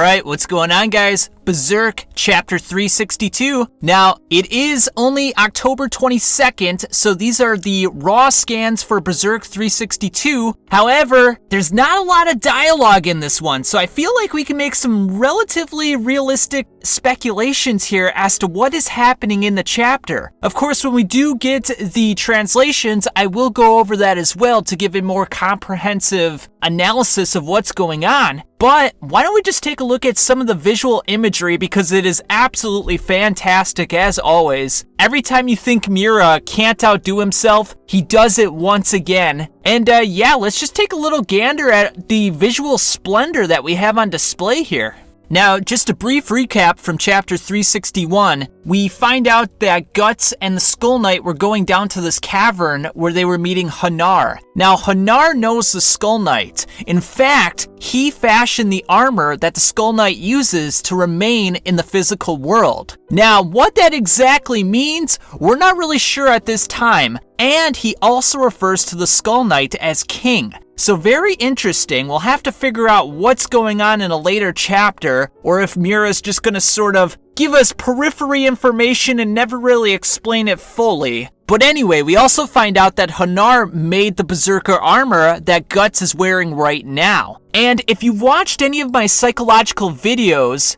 Alright, what's going on, guys? Berserk, chapter 362. Now, it is only October 22nd, so these are the raw scans for Berserk 362. However, there's not a lot of dialogue in this one, so I feel like we can make some relatively realistic speculations here as to what is happening in the chapter. Of course, when we do get the translations, I will go over that as well to give a more comprehensive analysis of what's going on. But why don't we just take a look at some of the visual imagery, because it is absolutely fantastic as always. Every time you think Miura can't outdo himself, he does it once again. And yeah, let's just take a little gander at the visual splendor that we have on display here. Now, just a brief recap from chapter 361, we find out that Guts and the Skull Knight were going down to this cavern where they were meeting Hanar. Now, Hanar knows the Skull Knight. In fact, he fashioned the armor that the Skull Knight uses to remain in the physical world. Now, what that exactly means, we're not really sure at this time. And he also refers to the Skull Knight as King. So very interesting. We'll have to figure out what's going on in a later chapter, or if Miura's just going to sort of give us periphery information and never really explain it fully. But anyway, we also find out that Hanar made the Berserker armor that Guts is wearing right now. And if you've watched any of my psychological videos,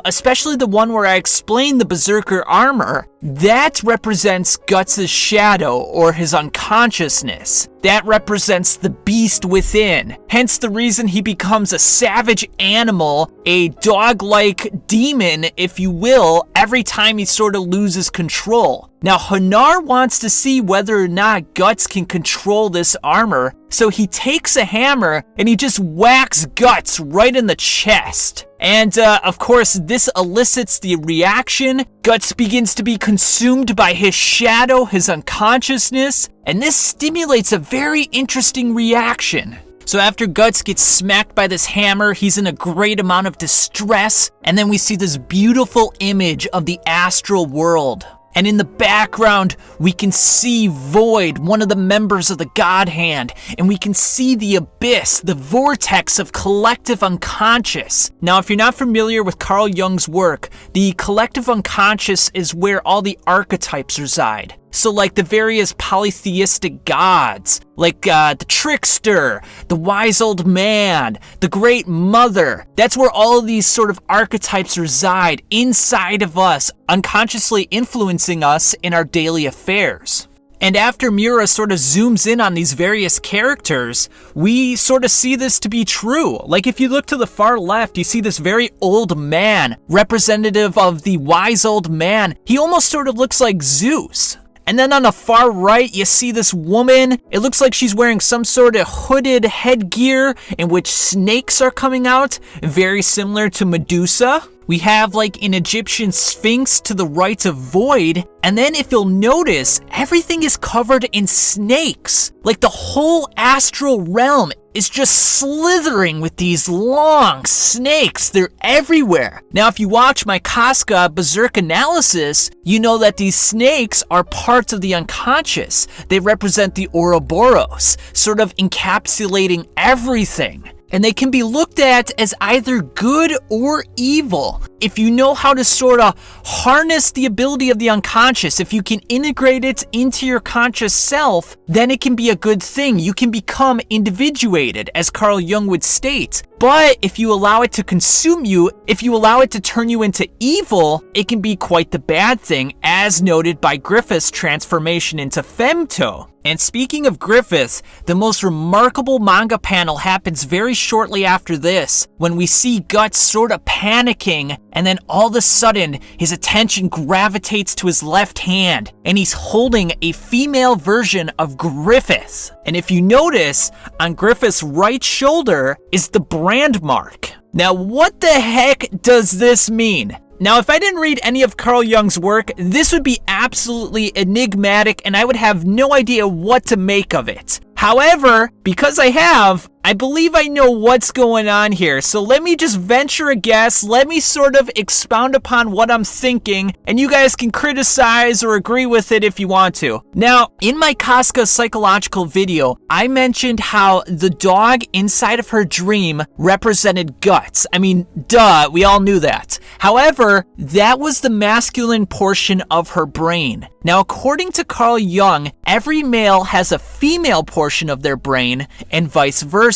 especially the one where I explain the Berserker armor, that represents Guts' shadow or his unconsciousness. That represents the beast within. Hence the reason he becomes a savage animal, a dog-like demon, if you will, every time he sort of loses control. Now, Hanar wants to see whether or not Guts can control this armor, so he takes a hammer and he just whacks Guts right in the chest. And of course, this elicits the reaction. Guts begins to be consumed by his shadow, his unconsciousness, and this stimulates a very interesting reaction. So after Guts gets smacked by this hammer, he's in a great amount of distress, and then we see this beautiful image of the astral world. And in the background, we can see Void, one of the members of the God Hand, and we can see the abyss, the vortex of collective unconscious. Now, if you're not familiar with Carl Jung's work, the collective unconscious is where all the archetypes reside. So like the various polytheistic gods, like the trickster, the wise old man, the great mother. That's where all of these sort of archetypes reside inside of us, unconsciously influencing us in our daily affairs. And after Miura sort of zooms in on these various characters, we sort of see this to be true. Like if you look to the far left, you see this very old man, representative of the wise old man. He almost sort of looks like Zeus. And then on the far right, you see this woman. It looks like she's wearing some sort of hooded headgear in which snakes are coming out, very similar to Medusa. We have like an Egyptian sphinx to the right of Void, and then if you'll notice, everything is covered in snakes. Like the whole astral realm is just slithering with these long snakes. They're everywhere. Now, if you watch my Casca Berserk analysis, you know that these snakes are parts of the unconscious. They represent the Ouroboros, sort of encapsulating everything. And they can be looked at as either good or evil. If you know how to sort of harness the ability of the unconscious, if you can integrate it into your conscious self, then it can be a good thing. You can become individuated, as Carl Jung would state. But if you allow it to consume you, if you allow it to turn you into evil, it can be quite the bad thing, as noted by Griffith's transformation into Femto. And speaking of Griffith, the most remarkable manga panel happens very shortly after this, when we see Guts sort of panicking, and then all of a sudden, his attention gravitates to his left hand, and he's holding a female version of Griffith. And if you notice, on Griffith's right shoulder is the brand mark. Now, what the heck does this mean? Now, if I didn't read any of Carl Jung's work, this would be absolutely enigmatic and I would have no idea what to make of it. However, because I believe I know what's going on here. So let me just venture a guess. Let me sort of expound upon what I'm thinking, and you guys can criticize or agree with it if you want to. Now, in my Casca psychological video, I mentioned how the dog inside of her dream represented guts. I mean, duh, we all knew that. However, that was the masculine portion of her brain. Now, according to Carl Jung, every male has a female portion of their brain and vice versa.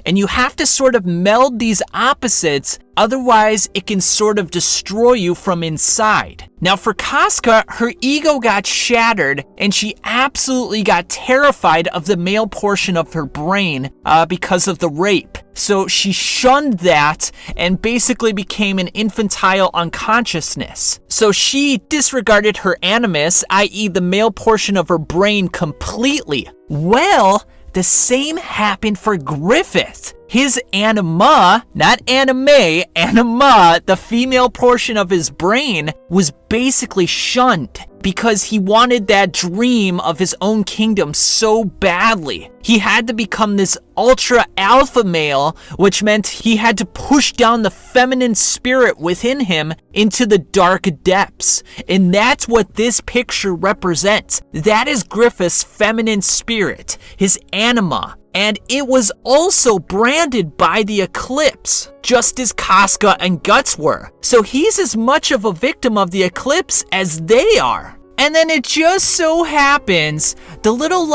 And you have to sort of meld these opposites, otherwise it can sort of destroy you from inside. Now for Casca, her ego got shattered and she absolutely got terrified of the male portion of her brain because of the rape. So she shunned that and basically became an infantile unconsciousness. So she disregarded her animus, i.e. the male portion of her brain, completely. Well, the same happened for Griffith. His anima, not anime, anima, the female portion of his brain, was basically shunned because he wanted that dream of his own kingdom so badly. He had to become this ultra alpha male, which meant he had to push down the feminine spirit within him into the dark depths. And that's what this picture represents. That is Griffith's feminine spirit, his anima. And it was also branded by the eclipse, just as Casca and Guts were. So he's as much of a victim of the eclipse as they are. And then it just so happens, the little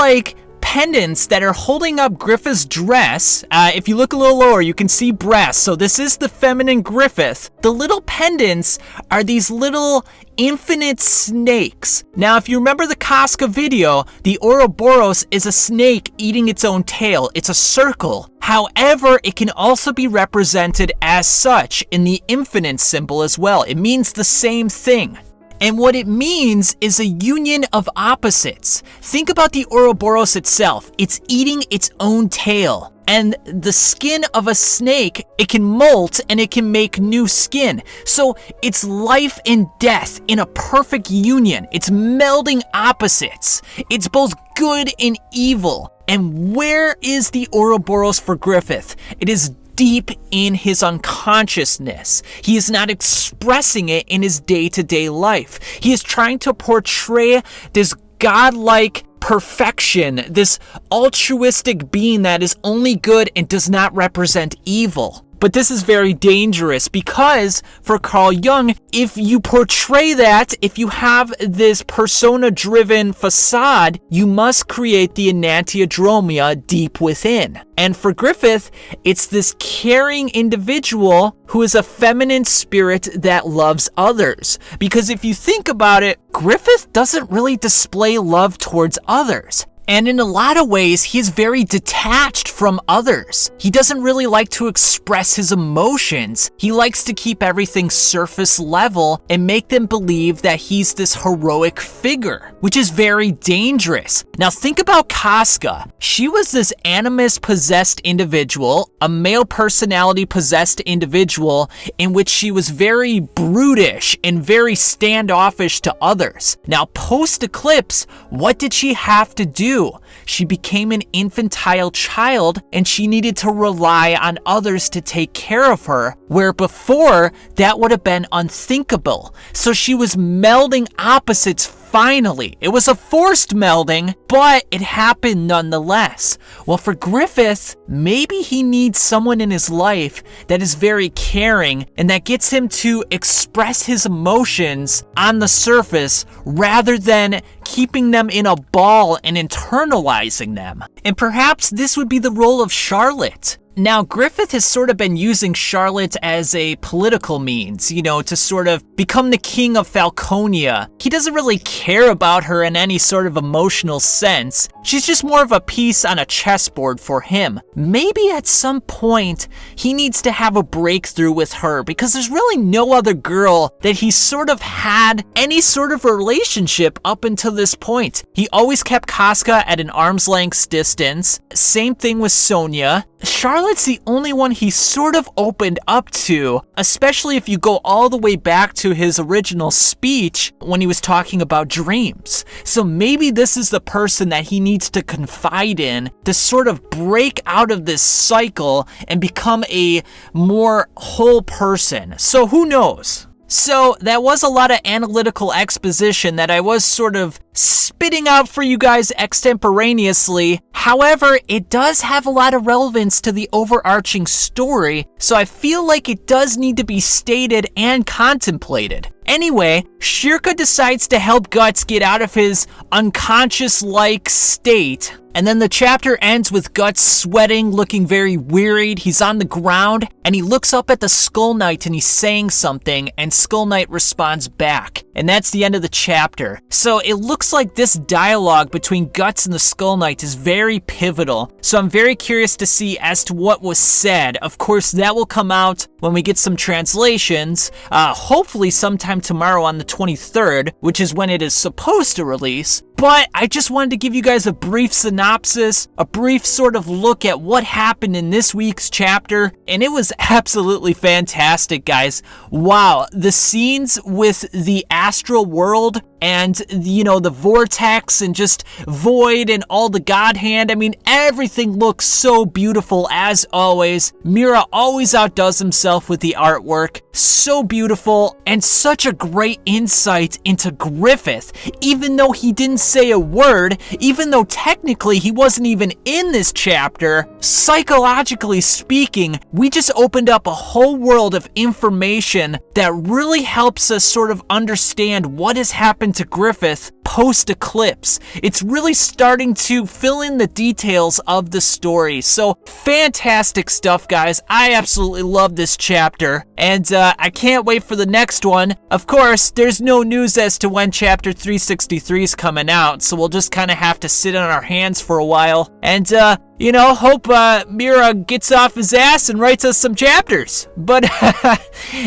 pendants that are holding up Griffith's dress, if you look a little lower, you can see breasts. So this is the feminine Griffith. The little pendants are these little infinite snakes. Now, if you remember the Casca video, the Ouroboros is a snake eating its own tail. It's a circle. However, it can also be represented as such in the infinite symbol as well. It means the same thing. And what it means is a union of opposites. Think about the Ouroboros itself. It's eating its own tail. And the skin of a snake, it can molt and it can make new skin. So it's life and death in a perfect union. It's melding opposites. It's both good and evil. And where is the Ouroboros for Griffith? It is deep in his unconsciousness. He is not expressing it in his day-to-day life. He is trying to portray this godlike perfection, this altruistic being that is only good and does not represent evil. But this is very dangerous because for Carl Jung, if you portray that, if you have this persona-driven facade, you must create the enantiodromia deep within. And for Griffith, it's this caring individual who is a feminine spirit that loves others. Because if you think about it, Griffith doesn't really display love towards others. And in a lot of ways, he is very detached from others. He doesn't really like to express his emotions. He likes to keep everything surface level and make them believe that he's this heroic figure, which is very dangerous. Now think about Casca. She was this animus-possessed individual, a male personality-possessed individual in which she was very brutish and very standoffish to others. Now post-eclipse, what did she have to do? She became an infantile child and she needed to rely on others to take care of her, where before that would have been unthinkable. So she was melding opposites finally. It was a forced melding, but it happened nonetheless. Well, for Griffith, maybe he needs someone in his life that is very caring and that gets him to express his emotions on the surface rather than keeping them in a ball and internalizing them. And perhaps this would be the role of Charlotte. Now, Griffith has sort of been using Charlotte as a political means, to sort of become the king of Falconia. He doesn't really care about her in any sort of emotional sense. She's just more of a piece on a chessboard for him. Maybe at some point, he needs to have a breakthrough with her because there's really no other girl that he sort of had any sort of relationship up until this point. He always kept Casca at an arm's length distance. Same thing with Sonia. Charlotte's the only one he sort of opened up to, especially if you go all the way back to his original speech when he was talking about dreams. So maybe this is the person that he needs to confide in to sort of break out of this cycle and become a more whole person. So who knows? So that was a lot of analytical exposition that I was sort of spitting out for you guys extemporaneously. However, it does have a lot of relevance to the overarching story, so I feel like it does need to be stated and contemplated. Anyway, Shirka decides to help Guts get out of his unconscious-like state, and then the chapter ends with Guts sweating, looking very wearied. He's on the ground, and he looks up at the Skull Knight and he's saying something, and Skull Knight responds back. And that's the end of the chapter. So it looks like this dialogue between Guts and the Skull Knight is very pivotal. So I'm very curious to see as to what was said. Of course, that will come out when we get some translations, hopefully sometime tomorrow on the 23rd, which is when it is supposed to release. But I just wanted to give you guys a brief synopsis, a brief sort of look at what happened in this week's chapter, and it was absolutely fantastic, guys. Wow, the scenes with the astral world and, you know, the vortex and just void and all the god hand. I mean, everything looks so beautiful as always. Miura always outdoes himself with the artwork. So beautiful and such a great insight into Griffith. Even though he didn't say a word, even though technically he wasn't even in this chapter, psychologically speaking, we just opened up a whole world of information that really helps us sort of understand what has happened to Griffith post-eclipse. It's really starting to fill in the details of the story. So fantastic stuff, guys. I absolutely love this chapter, and I can't wait for the next one. Of course, there's no news as to when chapter 363 is coming out, so we'll just kind of have to sit on our hands for a while and you know, hope Miura gets off his ass and writes us some chapters. But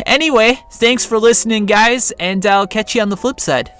anyway, thanks for listening, guys, and I'll catch you on the flip side.